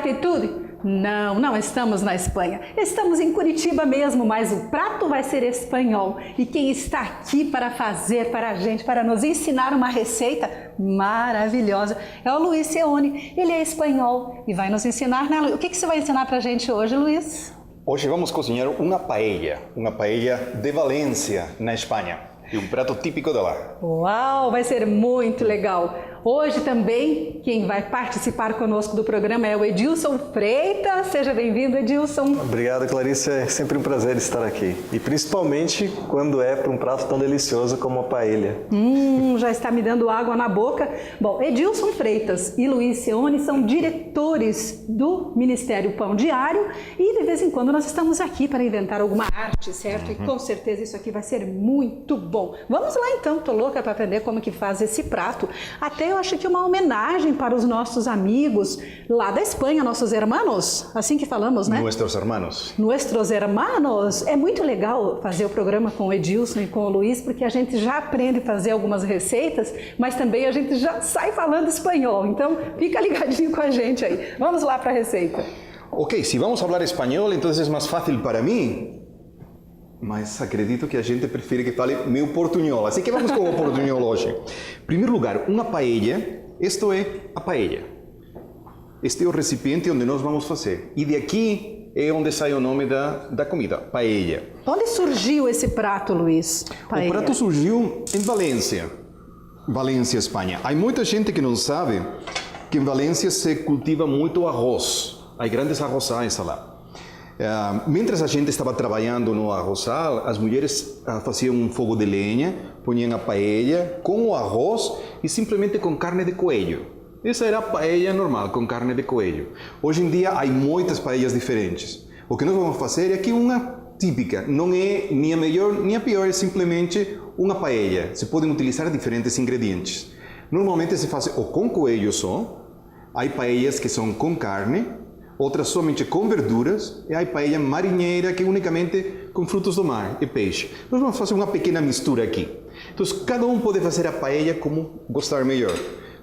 altitude? Não, não estamos na Espanha. Estamos em Curitiba mesmo, mas o prato vai ser espanhol. E quem está aqui para fazer para a gente, para nos ensinar uma receita maravilhosa, é o Luiz Seone. Ele é espanhol e vai nos ensinar, né, Luiz? O que você vai ensinar para a gente hoje, Luiz? Hoje vamos cozinhar uma paella de Valência, na Espanha. E um prato típico de lá. Uau, vai ser muito legal. Hoje também, quem vai participar conosco do programa é o Edilson Freitas. Seja bem-vindo, Edilson. Obrigado, Clarice. É sempre um prazer estar aqui. E principalmente quando é para um prato tão delicioso como a paella. Já está me dando água na boca. Bom, Edilson Freitas e Luiz Seone são diretores do Ministério Pão Diário e de vez em quando nós estamos aqui para inventar alguma arte, certo? E com certeza isso aqui vai ser muito bom. Vamos lá então, tô louca para aprender como que faz esse prato. Até eu acho que uma homenagem para os nossos amigos lá da Espanha, nossos hermanos, assim que falamos, né? Nuestros hermanos. Nuestros hermanos. É muito legal fazer o programa com o Edilson e com o Luiz, porque a gente já aprende a fazer algumas receitas, mas também a gente já sai falando espanhol. Então, fica ligadinho com a gente aí. Vamos lá para a receita. Ok, se vamos falar espanhol, então é mais fácil para mim. Mas acredito que a gente prefere que fale meu portunhol. Assim que vamos com o portunhol hoje. Em primeiro lugar, uma paella. Isto é a paella. Este é o recipiente onde nós vamos fazer. E de aqui é onde sai o nome da comida, paella. Onde surgiu esse prato, Luiz? Paella. O prato surgiu em Valência. Valência, Espanha. Há muita gente que não sabe que em Valência se cultiva muito arroz. Há grandes arrozais lá. Mientras a gente estava trabalhando no arrozal, as mulheres faziam um fogo de lenha, punham a paella com o arroz e simplesmente com carne de coelho. Essa era a paella normal, com carne de coelho. Hoje em dia há muitas paellas diferentes. O que nós vamos fazer é aqui uma típica. Não é nem a melhor nem a pior, é simplesmente uma paella. Se podem utilizar diferentes ingredientes. Normalmente se faz ou com coelho só, há paellas que são com carne, outras somente com verduras, e há paella marinheira que é unicamente com frutos do mar e peixe. Nós vamos fazer uma pequena mistura aqui. Então, cada um pode fazer a paella como gostar melhor.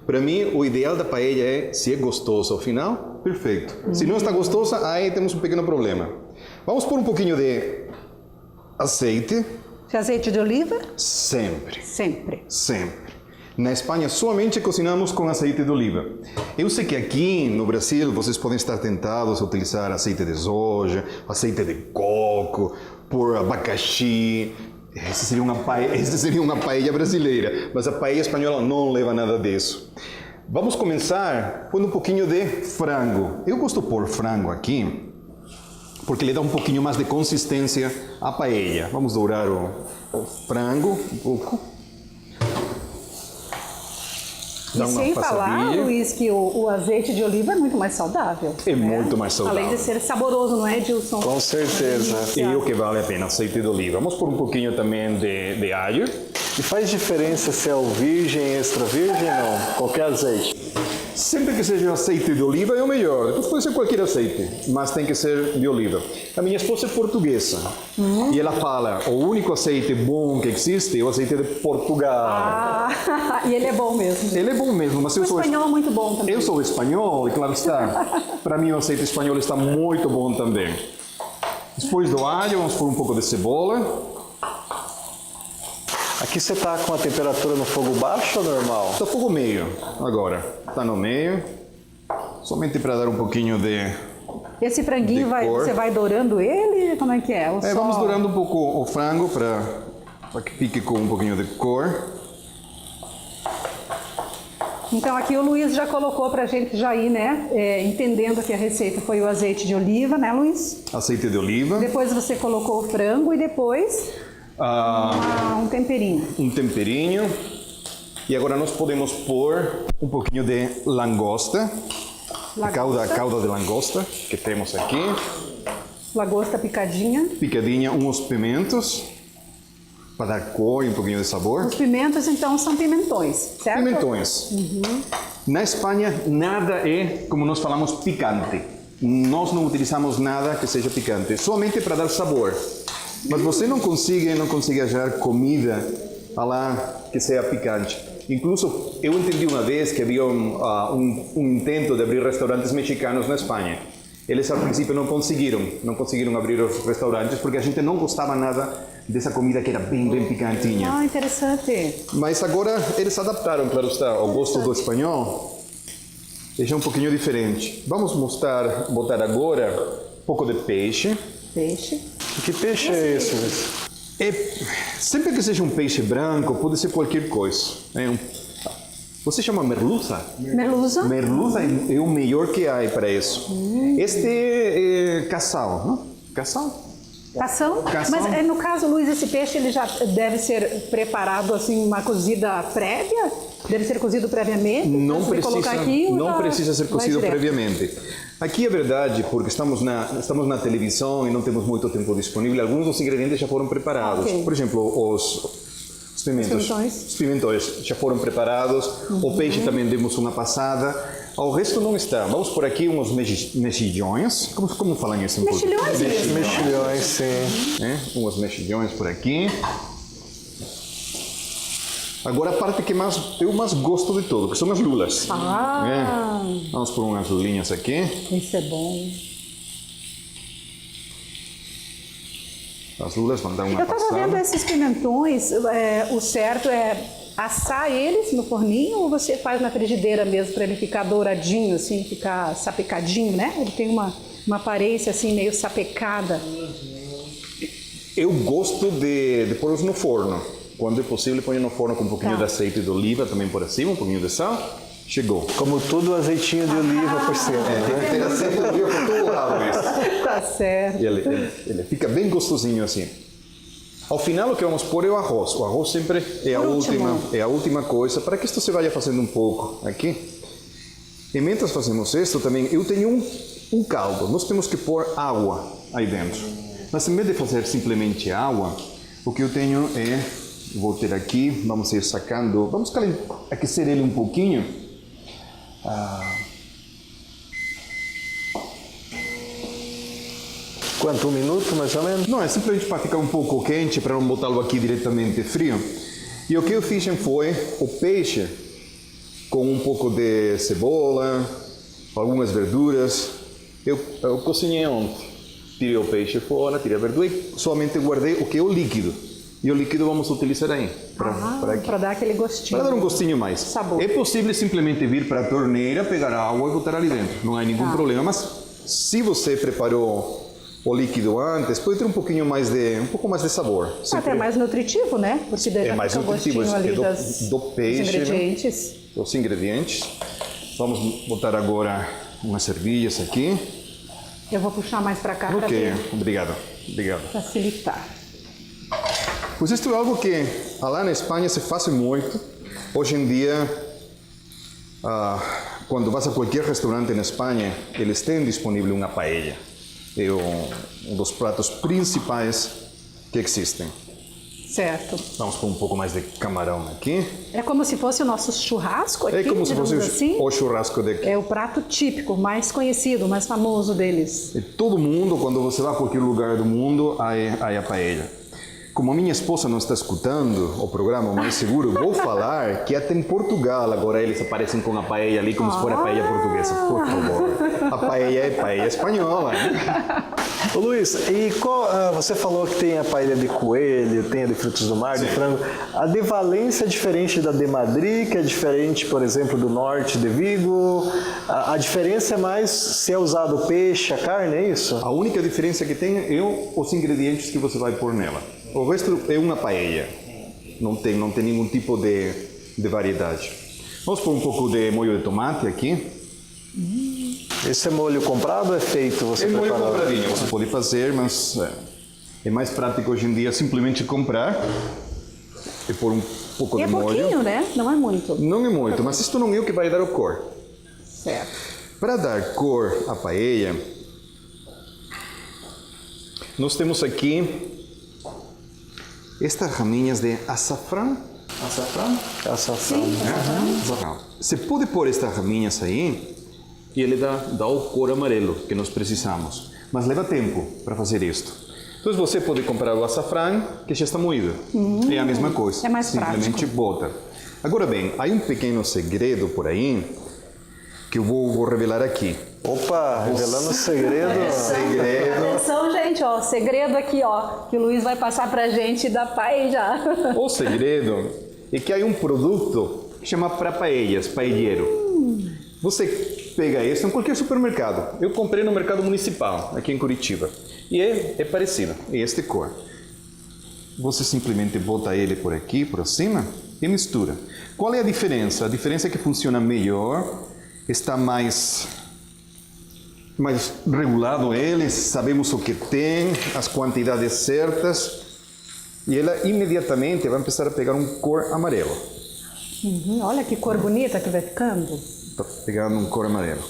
Para mim, o ideal da paella é, se é gostosa ao final, perfeito. Se não está gostosa, aí temos um pequeno problema. Vamos pôr um pouquinho de azeite. De azeite de oliva? Sempre. Sempre. Sempre. Na Espanha, somente cozinhamos com azeite de oliva. Eu sei que aqui no Brasil vocês podem estar tentados a utilizar azeite de soja, azeite de coco, por abacaxi. Essa seria uma paella brasileira, mas a paella espanhola não leva nada disso. Vamos começar pondo um pouquinho de frango. Eu gosto de pôr frango aqui, porque ele dá um pouquinho mais de consistência à paella. Vamos dourar o frango um pouco. E sem falar, Luiz, que o azeite de oliva é muito mais saudável. É muito mais saudável. Além de ser saboroso, não é, Edilson? Com certeza. E o que vale a pena, azeite de oliva. Vamos pôr um pouquinho também de alho. E faz diferença se é o virgem, extra virgem ou não? Qualquer azeite. Sempre que seja azeite de oliva é o melhor. Depois pode ser qualquer azeite, mas tem que ser de oliva. A minha esposa é portuguesa e ela fala, o único azeite bom que existe é o azeite de Portugal. E ele é bom mesmo. Ele é bom mesmo, mas o espanhol é muito bom também. Eu sou espanhol, e claro está. Para mim o azeite espanhol está muito bom também. Depois do alho, vamos pôr um pouco de cebola. Aqui você está com a temperatura no fogo baixo ou normal? Está fogo meio agora. Está no meio. Somente para dar um pouquinho de... Esse franguinho você vai dourando ele? Como é que é? Vamos dourando um pouco o frango para que fique com um pouquinho de cor. Então aqui o Luiz já colocou para a gente já ir, né? Entendendo que a receita foi o azeite de oliva, né, Luiz? Azeite de oliva. Depois você colocou o frango e depois um temperinho. Um temperinho. E agora nós podemos pôr um pouquinho de langosta. Cauda de langosta que temos aqui. Lagosta picadinha. Picadinha, uns pimentos. Para dar cor e um pouquinho de sabor. Os pimentos, então, são pimentões, certo? Pimentões. Na Espanha, nada é, como nós falamos, picante. Nós não utilizamos nada que seja picante, somente para dar sabor. Mas você não consegue achar comida lá que seja picante. Incluso eu entendi uma vez que havia um intento de abrir restaurantes mexicanos na Espanha. Eles, ao princípio, não conseguiram abrir os restaurantes porque a gente não gostava nada dessa comida que era bem picantinha. Ah, interessante. Mas agora eles adaptaram, claro está, ao gosto do espanhol. É já um pouquinho diferente. Vamos botar agora um pouco de peixe. Peixe. Que peixe é esse, Luiz? Sempre que seja um peixe branco, pode ser qualquer coisa. Você chama merluza? Merluza. Merluza é o melhor que há para isso. Este é cação, não? Cação? Cação? Cação. Mas no caso, Luiz, esse peixe ele já deve ser preparado assim, uma cozida prévia? Deve ser cozido previamente? Não Não precisa ser cozido previamente. Aqui é verdade, porque estamos na televisão e não temos muito tempo disponível. Alguns dos ingredientes já foram preparados. Okay. Por exemplo, os pimentões já foram preparados. O peixe também demos uma passada. O resto não está. Vamos por aqui uns mexilhões. Como falam isso em português? Mexilhões, sim. Uns mexilhões por aqui. Agora a parte que eu mais gosto de tudo, que são as lulas. Vamos por umas lulinhas aqui. Isso é bom. As lulas vão dar uma passada. Eu estava vendo esses pimentões, o certo é assar eles no forninho ou você faz na frigideira mesmo para ele ficar douradinho, assim, ficar sapecadinho, né? Ele tem uma aparência assim meio sapecada. Eu gosto de pôr-os no forno. Quando é possível, põe no forno com um pouquinho de azeite de oliva também por cima, um pouquinho de sal. Chegou. Como tudo, azeitinho de oliva por cima. Tem que ter azeite de oliva por todo lado isso. Tá certo. E ele fica bem gostosinho assim. Ao final, o que vamos pôr é o arroz. O arroz sempre é a última coisa, para que isto se vá fazendo um pouco aqui. E mientras fazemos isto também, eu tenho um caldo. Nós temos que pôr água aí dentro. Mas em vez de fazer simplesmente água, o que eu tenho vou ter aqui, vamos ir sacando, vamos aquecer ele um pouquinho. Quanto? 1 minuto, mais ou menos? Não, é simplesmente para ficar um pouco quente, para não botá-lo aqui diretamente frio. E o que eu fiz foi o peixe com um pouco de cebola, algumas verduras. Eu cozinhei ontem. Tirei o peixe fora, tirei a verdura e somente guardei o que é o líquido. E o líquido vamos utilizar aí. Para dar aquele gostinho. Para dar um gostinho mais. Sabor. É possível simplesmente vir para a torneira, pegar a água e botar ali dentro. Não há nenhum problema. Mas se você preparou o líquido antes, pode ter um pouco mais de sabor. Até mais nutritivo, né? Porque É mais nutritivo ali do peixe, dos ingredientes. Né? Dos ingredientes. Vamos botar agora umas ervilhas aqui. Eu vou puxar mais para cá para Obrigado. facilitar. Pois isto é algo que lá na Espanha se faz muito. Hoje em dia, quando vas a qualquer restaurante na Espanha, eles têm disponível uma paella. É um dos pratos principais que existem. Certo. Vamos pôr um pouco mais de camarão aqui. É como se fosse o nosso churrasco aqui, É como se fosse assim. o churrasco daqui. É o prato típico, mais conhecido, mais famoso deles. E todo mundo, quando você vai a qualquer lugar do mundo, há a paella. Como a minha esposa não está escutando o programa, o Mais Seguro, vou falar que até em Portugal agora eles aparecem com a paella ali como se fosse a paella portuguesa. Por favor. A paella é paella espanhola. Ô Luiz, e você falou que tem a paella de coelho, tem a de frutos do mar, de frango. A de Valência é diferente da de Madrid, que é diferente, por exemplo, do norte de Vigo. A diferença é mais se é usado o peixe, a carne, é isso? A única diferença que tem é os ingredientes que você vai pôr nela. O resto é uma paella. Não tem nenhum tipo de variedade. Vamos pôr um pouco de molho de tomate aqui. Esse é molho comprado ou é feito? Você molho preparado? compradinho, você pode fazer, mas é mais prático hoje em dia simplesmente comprar e pôr um pouco de molho. É pouquinho, né? Não é muito. Não é muito, mas isto não é o que vai dar a cor. Certo. Para dar cor à paella, nós temos aqui estas raminhas de açafrão. Açafrão? Açafrão. Açafrão. Você pode pôr estas raminhas aí e ele dá o cor amarelo que nós precisamos. Mas leva tempo para fazer isto. Então você pode comprar o açafrão que já está moído. É a mesma coisa. É mais simplesmente prático. bota. Agora bem, há um pequeno segredo por aí que eu vou revelar aqui. Opa, revelando o segredo. Segredo. Atenção, gente, ó, segredo aqui, ó, que o Luiz vai passar pra gente da paella. O segredo é que há um produto que chama para paellas, paelleiro. Você pega esse em qualquer supermercado. Eu comprei no mercado municipal, aqui em Curitiba. E é parecido, é este cor. Você simplesmente bota ele por aqui, por cima, e mistura. Qual é a diferença? A diferença é que funciona melhor, está mais regulado ele, sabemos o que tem, as quantidades certas, e ela imediatamente vai começar a pegar um cor amarelo. Olha que cor bonita que vai ficando. Está pegando um cor amarelo.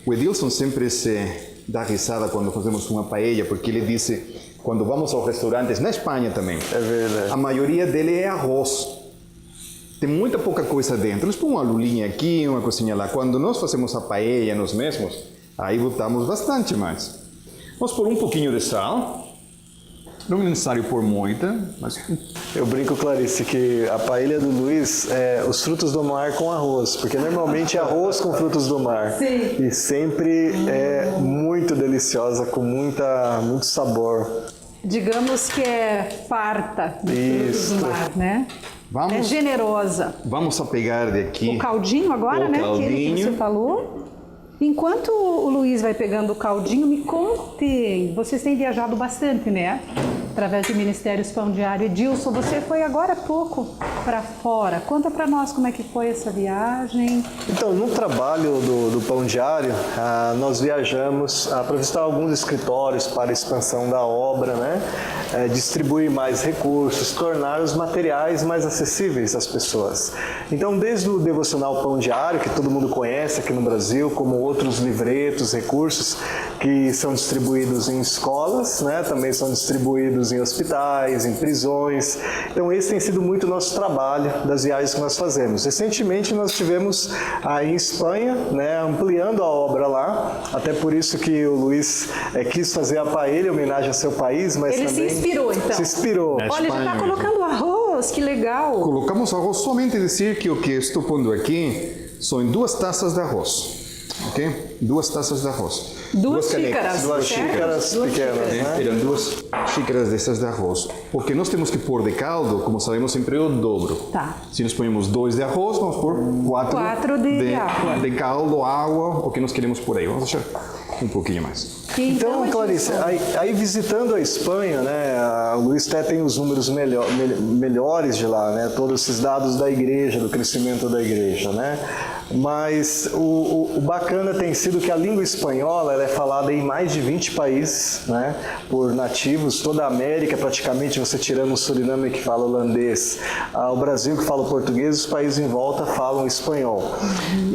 O Edilson sempre se dá risada quando fazemos uma paella, porque ele disse, quando vamos aos restaurantes, na Espanha também, É verdade. a maioria dele é arroz. Tem muita pouca coisa dentro. Eles põem uma lulinha aqui, uma coisinha lá. Quando nós fazemos a paella nós mesmos, aí botamos bastante mais. Vamos pôr um pouquinho de sal. Não é necessário pôr muita, mas Eu brinco, Clarice, que a paella do Luiz é os frutos do mar com arroz, porque normalmente é arroz com frutos do mar. Sim. E sempre é muito deliciosa, com muito sabor. Digamos que é farta de frutos Isso. do mar, né? Vamos. É generosa. vamos a pegar de aqui. O caldinho agora, O né? caldinho. Que você falou. Enquanto o Luiz vai pegando o caldinho, me contem. Vocês têm viajado bastante, né? Através do Ministério Pão Diário. Edilson, você foi agora há pouco para fora. Conta para nós como é que foi essa viagem. Então, no trabalho do Pão Diário, nós viajamos para visitar alguns escritórios para a expansão da obra, né? Distribuir mais recursos, tornar os materiais mais acessíveis às pessoas. Então, desde o devocional Pão Diário, que todo mundo conhece aqui no Brasil, como outros livretos, recursos que são distribuídos em escolas, né? Também são distribuídos em hospitais, em prisões. Então, esse tem sido muito o nosso trabalho das viagens que nós fazemos. Recentemente, nós estivemos em Espanha, né? Ampliando a obra lá, até por isso que o Luiz quis fazer a paella em homenagem ao seu país, mas Ele também se inspirou, então. se inspirou. É. Olha, já está Espanha colocando arroz, que legal. Colocamos arroz, somente dizer que o que estou pondo aqui são 2 taças de arroz. Ok? 2 taças de arroz. Duas canecas. xícaras. Duas certo? xícaras Duas pequenas, xícaras. né? Eram 2 xícaras dessas de arroz. Porque nós temos que pôr de caldo, como sabemos, sempre o dobro. Tá. Se nós ponhamos 2 de arroz, vamos pôr 4 Quatro de água. de caldo, água, o que nós queremos por aí. Vamos deixar um pouquinho mais. Então, Clarice, aí visitando a Espanha, né, o Luiz até tem os números melhores de lá, né, todos esses dados da igreja, do crescimento da igreja, né, mas o bacana tem sido que a língua espanhola ela é falada em mais de 20 países, né, por nativos, toda a América praticamente, você tirando o Suriname que fala holandês, o Brasil que fala português, os países em volta falam espanhol.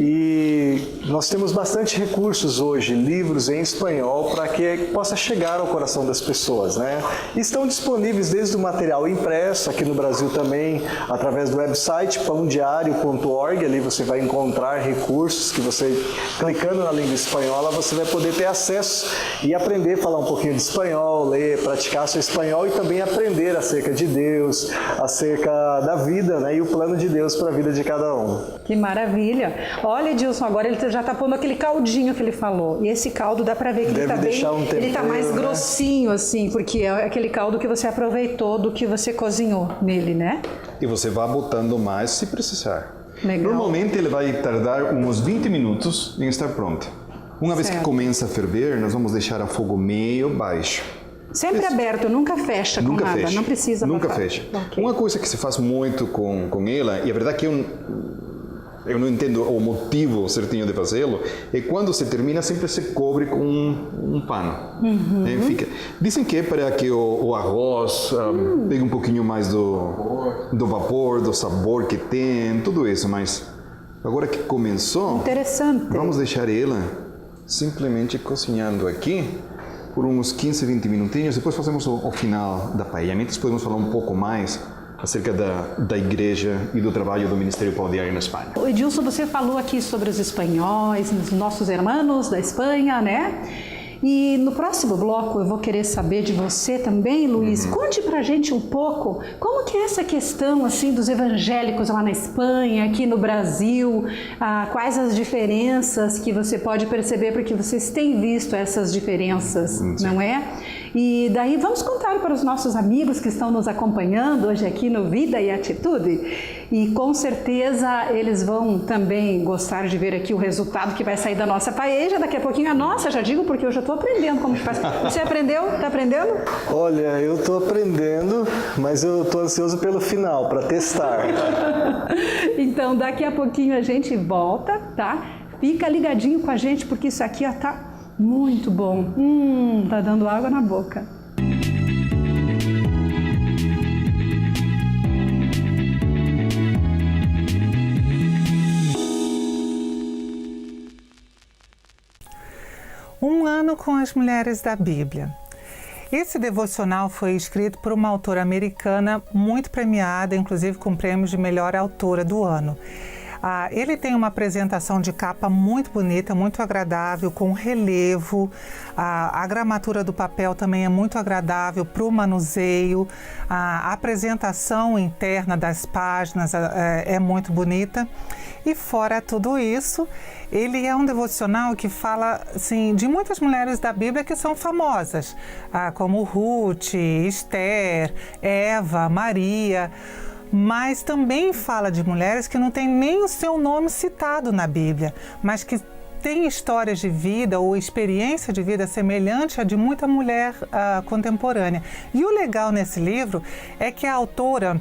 E nós temos bastante recursos hoje, livros em espanhol, para que possa chegar ao coração das pessoas, né? E estão disponíveis desde o material impresso, aqui no Brasil também, através do website pãodiario.org, ali você vai encontrar recursos que você, clicando na língua espanhola, você vai poder ter acesso e aprender a falar um pouquinho de espanhol, ler, praticar seu espanhol e também aprender acerca de Deus, acerca da vida, né? E o plano de Deus para a vida de cada um. Que maravilha. Olha, Edilson, agora ele já está pondo aquele caldinho que ele falou. E esse caldo dá para ver que ele Deve está bem, deixar um ele tá mais tempero, né? grossinho assim, porque é aquele caldo que você aproveitou do que você cozinhou nele, né? E você vai botando mais se precisar. Legal. Normalmente ele vai tardar uns 20 minutos em estar pronto. Uma vez que Certo. começa a ferver, nós vamos deixar a fogo meio baixo. Sempre aberto, nunca fecha com Nunca nada, fecha. não precisa Nunca botar. fecha. Ok. Uma coisa que se faz muito com ela, e a verdade é que eu não entendo o motivo certinho de fazê-lo, é quando se termina sempre se cobre com um pano. Dizem que é para que o arroz pegue um pouquinho mais do vapor, do sabor que tem, tudo isso, mas agora que começou, Interessante. vamos deixar ela simplesmente cozinhando aqui por uns 15, 20 minutinhos, depois fazemos o final da paella. Antes podemos falar um pouco mais acerca da igreja e do trabalho do Ministério Pão Diário na Espanha. Edilson, você falou aqui sobre os espanhóis, os nossos irmãos da Espanha, né? E no próximo bloco eu vou querer saber de você também, Luiz. Conte pra gente um pouco como que é essa questão assim dos evangélicos lá na Espanha, aqui no Brasil, quais as diferenças que você pode perceber, porque vocês têm visto essas diferenças, não é? E daí vamos contar para os nossos amigos que estão nos acompanhando hoje aqui no Vida e Atitude. E com certeza eles vão também gostar de ver aqui o resultado que vai sair da nossa paella. Daqui a pouquinho a nossa, já digo, porque eu já estou aprendendo como que faz. Você aprendeu? Está aprendendo? Olha, eu estou aprendendo, mas eu estou ansioso pelo final, para testar. Então daqui a pouquinho a gente volta, tá? Fica ligadinho com a gente, porque isso aqui ó, tá muito bom. Tá dando água na boca. Um ano com as mulheres da Bíblia. Esse devocional foi escrito por uma autora americana muito premiada, inclusive com prêmios de melhor autora do ano. Ele tem uma apresentação de capa muito bonita, muito agradável, com relevo. A gramatura do papel também é muito agradável para o manuseio. A apresentação interna das páginas é muito bonita. E fora tudo isso, ele é um devocional que fala assim, de muitas mulheres da Bíblia que são famosas, como Ruth, Esther, Eva, Maria. Mas também fala de mulheres que não têm nem o seu nome citado na Bíblia, mas que têm histórias de vida ou experiência de vida semelhante à de muita mulher contemporânea. E o legal nesse livro é que a autora,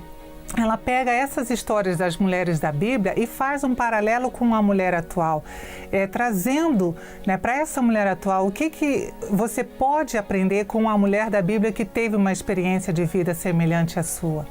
ela pega essas histórias das mulheres da Bíblia e faz um paralelo com a mulher atual, trazendo, né, para essa mulher atual o que você pode aprender com a mulher da Bíblia que teve uma experiência de vida semelhante à sua.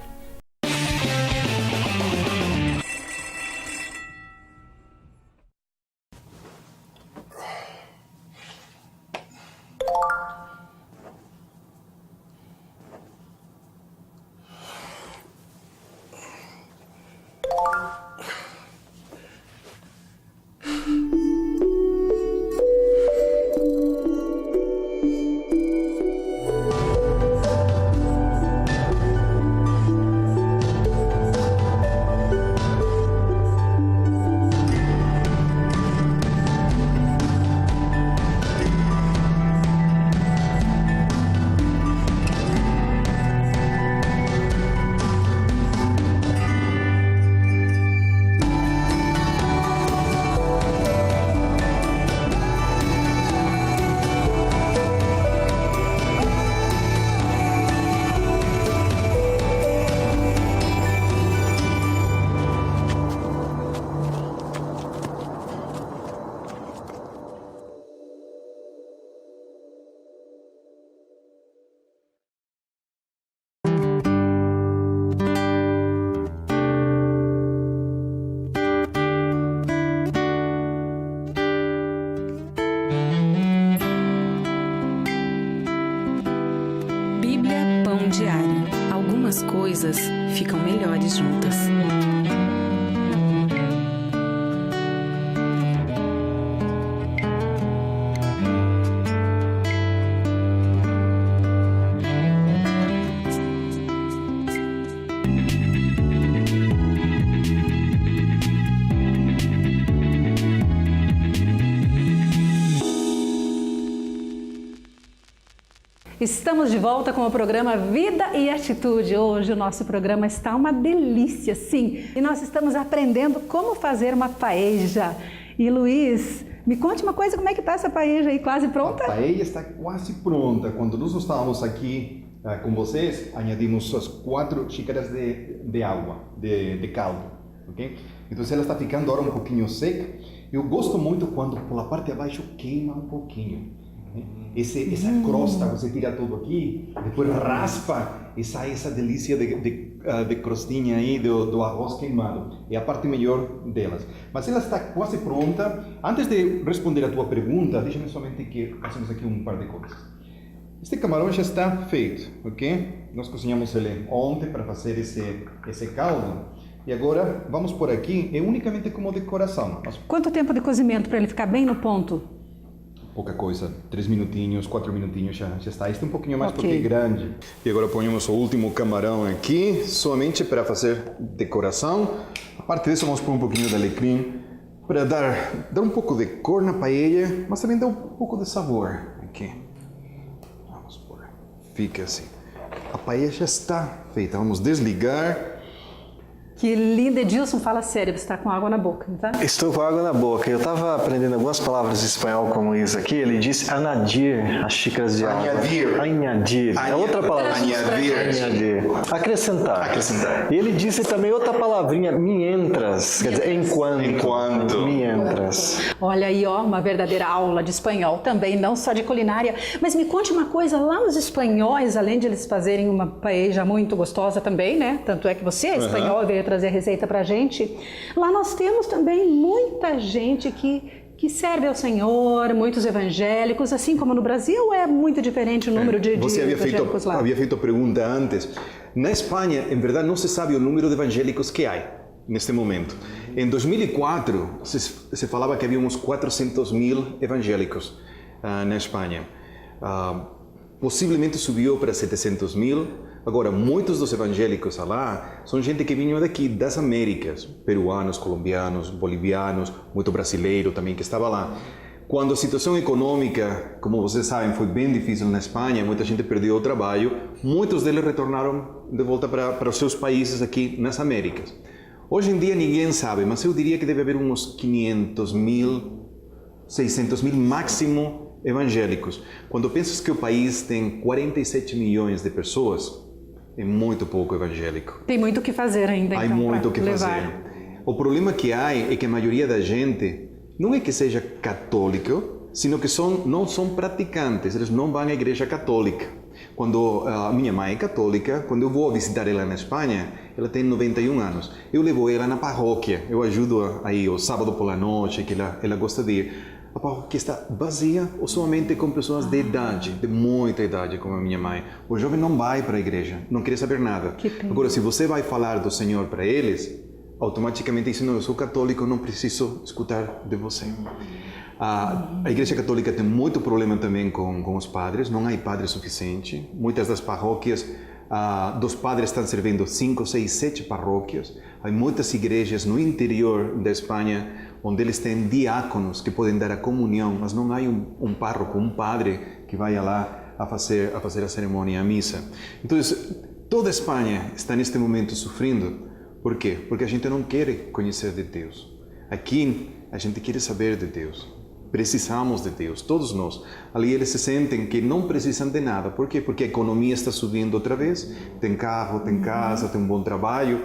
Diário. Algumas coisas ficam melhores juntas. Estamos de volta com o programa Vida e Atitude. Hoje o nosso programa está uma delícia, sim. E nós estamos aprendendo como fazer uma paella. E Luiz, me conte uma coisa, como é que está essa paella aí? Quase pronta? A paella está quase pronta. Quando nós estávamos aqui com vocês, añadimos as 4 xícaras de água, de caldo, ok? Então ela está ficando agora um pouquinho seca. Eu gosto muito quando pela parte de baixo queima um pouquinho. Essa crosta, você tira tudo aqui, depois raspa e sai essa delícia de crostinha aí do arroz queimado. É a parte melhor delas. Mas ela está quase pronta. Antes de responder a tua pergunta, deixa-me somente que façamos aqui um par de coisas. Este camarão já está feito, ok? Nós cozinhamos ele ontem para fazer esse caldo. E agora vamos por aqui, é unicamente como decoração. Quanto tempo de cozimento para ele ficar bem no ponto? pouca coisa, 3 minutinhos, 4 minutinhos já está. Este é um pouquinho mais porque é Ok. grande. E agora ponhamos o último camarão aqui, somente para fazer decoração. A parte disso vamos pôr um pouquinho de alecrim para dar um pouco de cor na paella, mas também dar um pouco de sabor aqui. Vamos pôr, fica assim. A paella já está feita, vamos desligar. Que linda, Edilson, fala sério, você está com água na boca, não tá? Estou com água na boca. Eu estava aprendendo algumas palavras em espanhol como isso aqui. Ele disse añadir as xícaras de água. Añadir. Añadir. É outra palavra. Añadir. Añadir. Acrescentar. Acrescentar. E ele disse também outra palavrinha, mientras. Quer dizer, enquanto. Enquanto. Mientras. Olha aí, ó, uma verdadeira aula de espanhol também, não só de culinária. Mas me conte uma coisa, lá os espanhóis, além de eles fazerem uma paella muito gostosa também, né? Tanto é que você é espanhol e veio trazer a receita pra gente. Lá nós temos também muita gente que serve ao Senhor, muitos evangélicos, assim como no Brasil, é muito diferente o número de Você evangélicos lá. havia feito a pergunta antes. Na Espanha, em verdade, não se sabe o número de evangélicos que há neste momento. Em 2004, se falava que havia uns 400.000 evangélicos na Espanha. Possivelmente subiu para 700.000. Agora, muitos dos evangélicos lá são gente que vinha daqui, das Américas, peruanos, colombianos, bolivianos, muito brasileiro também que estava lá. Quando a situação econômica, como vocês sabem, foi bem difícil na Espanha, muita gente perdeu o trabalho, muitos deles retornaram de volta para os seus países aqui nas Américas. Hoje em dia ninguém sabe, mas eu diria que deve haver uns 500.000, 600.000 máximo evangélicos. Quando pensas que o país tem 47 milhões de pessoas, é muito pouco evangélico. Tem muito o que fazer ainda, Há então, muito o pra que levar. fazer. O problema que há é que a maioria da gente não é que seja católico, sino que não são praticantes, eles não vão à igreja católica. Quando a minha mãe é católica, quando eu vou visitar ela na Espanha, ela tem 91 anos, eu levo ela na paróquia, eu ajudo aí o sábado por la noite, que ela gosta de ir. A paróquia está vazia ou somente com pessoas de idade, de muita idade, como a minha mãe. O jovem não vai para a igreja, não quer saber nada. Agora, se você vai falar do Senhor para eles, automaticamente dizem, não, eu sou católico, não preciso escutar de você. A Igreja Católica tem muito problema também com os padres, não há padre suficiente. Muitas das paróquias dos padres estão servindo 5, 6, 7 paróquias. Há muitas igrejas no interior da Espanha onde eles têm diáconos que podem dar a comunhão, mas não há um pároco, um padre que vai lá a fazer a cerimônia, a missa. Então, toda a Espanha está neste momento sofrendo. Por quê? Porque a gente não quer conhecer de Deus. Aqui, a gente quer saber de Deus. Precisamos de Deus, todos nós. Ali eles se sentem que não precisam de nada. Por quê? Porque a economia está subindo outra vez, tem carro, tem casa, tem um bom trabalho.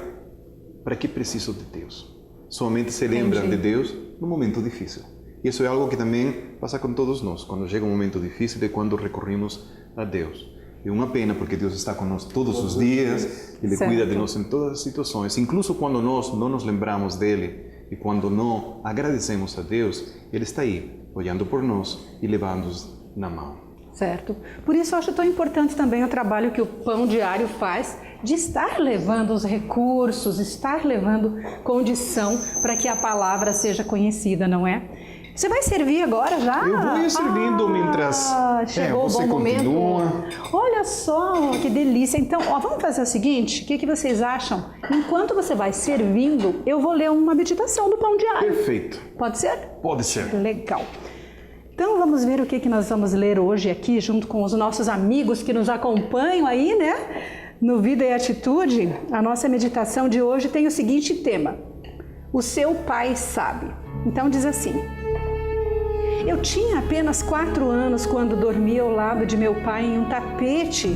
Para que preciso de Deus? Somente se lembram de Deus no momento difícil. E isso é algo que também passa com todos nós. Quando chega um momento difícil é quando recorremos a Deus. É uma pena porque Deus está conosco todos os dias, Ele cuida de nós em todas as situações. Incluso quando nós não nos lembramos dEle e quando não agradecemos a Deus, Ele está aí, olhando por nós e levando-nos na mão. Certo. Por isso eu acho tão importante também o trabalho que o Pão Diário faz de estar levando os recursos, estar levando condição para que a palavra seja conhecida, não é? Você vai servir agora já? Eu vou ir servindo mientras chegou você o bom continua. momento. Olha só, que delícia. Então, vamos fazer o seguinte, o que vocês acham? Enquanto você vai servindo, eu vou ler uma meditação do Pão Diário. Perfeito. Pode ser? Pode ser. Legal. Então vamos ver o que nós vamos ler hoje aqui, junto com os nossos amigos que nos acompanham aí, né? No Vida e Atitude. A nossa meditação de hoje tem o seguinte tema: o seu pai sabe. Então diz assim: eu tinha apenas 4 anos quando dormi ao lado de meu pai em um tapete,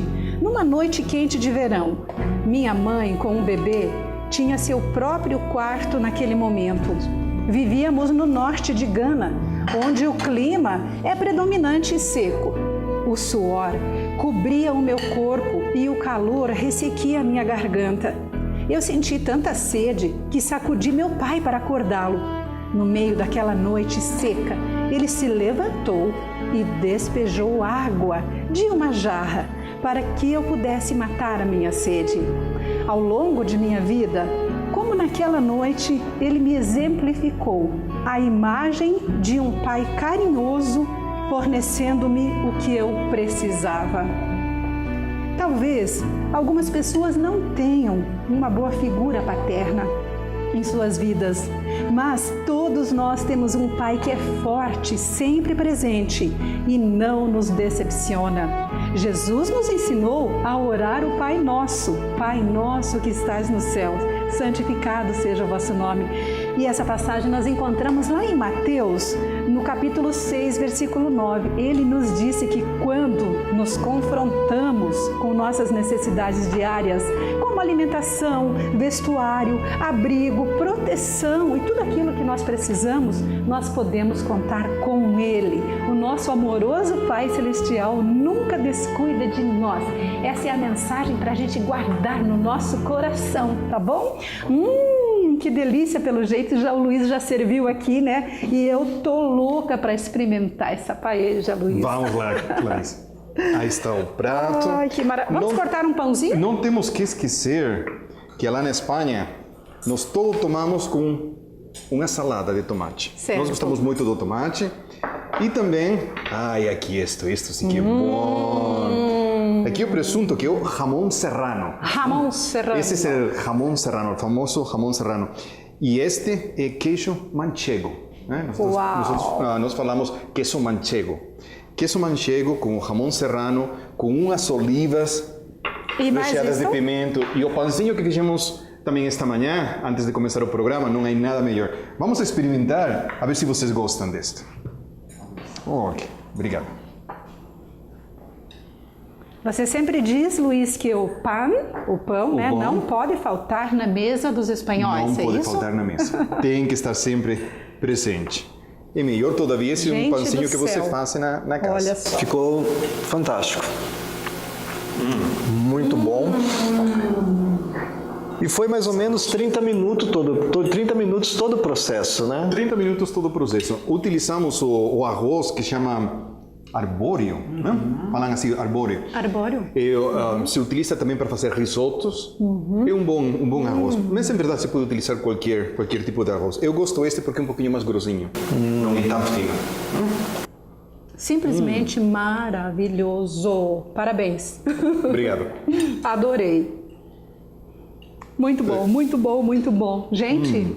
numa noite quente de verão. Minha mãe, com um bebê, tinha seu próprio quarto naquele momento. Vivíamos no norte de Gana, onde o clima é predominante e seco. O suor cobria o meu corpo e o calor ressequia a minha garganta. Eu senti tanta sede que sacudi meu pai para acordá-lo. No meio daquela noite seca, ele se levantou e despejou água de uma jarra para que eu pudesse matar a minha sede. Ao longo de minha vida, como naquela noite, ele me exemplificou a imagem de um pai carinhoso fornecendo-me o que eu precisava. Talvez algumas pessoas não tenham uma boa figura paterna em suas vidas, mas todos nós temos um Pai que é forte, sempre presente e não nos decepciona. Jesus nos ensinou a orar o Pai Nosso que estás nos céus, santificado seja o vosso nome. E essa passagem nós encontramos lá em Mateus, no capítulo 6, versículo 9. Ele nos disse que quando nos confrontamos com nossas necessidades diárias, como alimentação, vestuário, abrigo, proteção e tudo aquilo que nós precisamos, nós podemos contar com Ele. O nosso amoroso Pai Celestial nunca descuida de nós. Essa é a mensagem para a gente guardar no nosso coração, tá bom? Que delícia, pelo jeito, o Luiz já serviu aqui, né? E eu tô louca para experimentar essa paella, Luiz. Vamos lá, Clarice. Aí está o prato. Ai, que maravilha. Vamos cortar um pãozinho? Não temos que esquecer que lá na Espanha nós todos tomamos com uma salada de tomate. Certo. Nós gostamos muito do tomate e também, aqui isto sim que é bom. Aqui o presunto, que é o jamón serrano. Jamón serrano. Esse é o jamón serrano, o famoso jamón serrano. E este é queijo manchego. Né? Nós falamos queijo manchego. Queijo manchego com o jamón serrano, com umas olivas recheadas de pimento. E o pãozinho que fizemos também esta manhã, antes de começar o programa, não há nada melhor. Vamos experimentar, a ver se vocês gostam deste. Ok, obrigado. Você sempre diz, Luiz, que o pão, né, não pode faltar na mesa dos espanhóis, não pode faltar na mesa. Tem que estar sempre presente. E melhor todavia se um pãozinho que você faça na casa. Olha só. Ficou fantástico. Muito bom. E foi mais ou menos 30 minutos todo o processo, né? 30 minutos todo o processo. Utilizamos o arroz que chama arbóreo, né? Falam assim, arbóreo. Arbóreo. Se utiliza também para fazer risotos. É um bom arroz. Mas, em verdade, você pode utilizar qualquer tipo de arroz. Eu gosto porque é um pouquinho mais grossinho. Não é tão fino. Simplesmente maravilhoso. Parabéns. Obrigado. Adorei. Muito bom, muito bom, muito bom. Gente,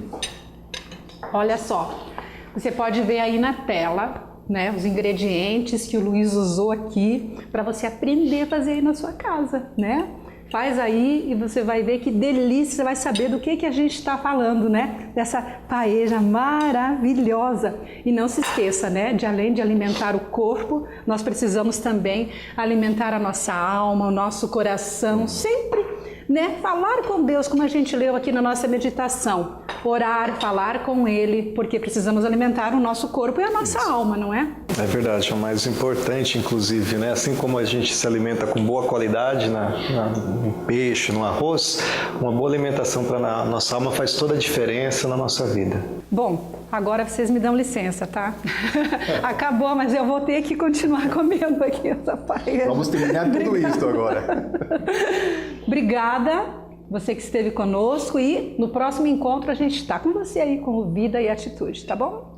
olha só. Você pode ver aí na tela, né, os ingredientes que o Luiz usou aqui para você aprender a fazer aí na sua casa, né? Faz aí e você vai ver que delícia, você vai saber do que a gente está falando, né? Dessa paella maravilhosa. E não se esqueça, né? De além de alimentar o corpo, nós precisamos também alimentar a nossa alma, o nosso coração, sempre, né? Falar com Deus, como a gente leu aqui na nossa meditação. Orar, falar com Ele, porque precisamos alimentar o nosso corpo e a nossa alma, não é? É verdade, é o mais importante, inclusive, né? Assim como a gente se alimenta com boa qualidade no peixe, no arroz, uma boa alimentação para a nossa alma faz toda a diferença na nossa vida. Bom, agora vocês me dão licença, tá? Acabou, mas eu vou ter que continuar comendo aqui essa paella. Vamos terminar tudo isso agora. Obrigada, você que esteve conosco, e no próximo encontro a gente está com você aí com Vida e Atitude, tá bom?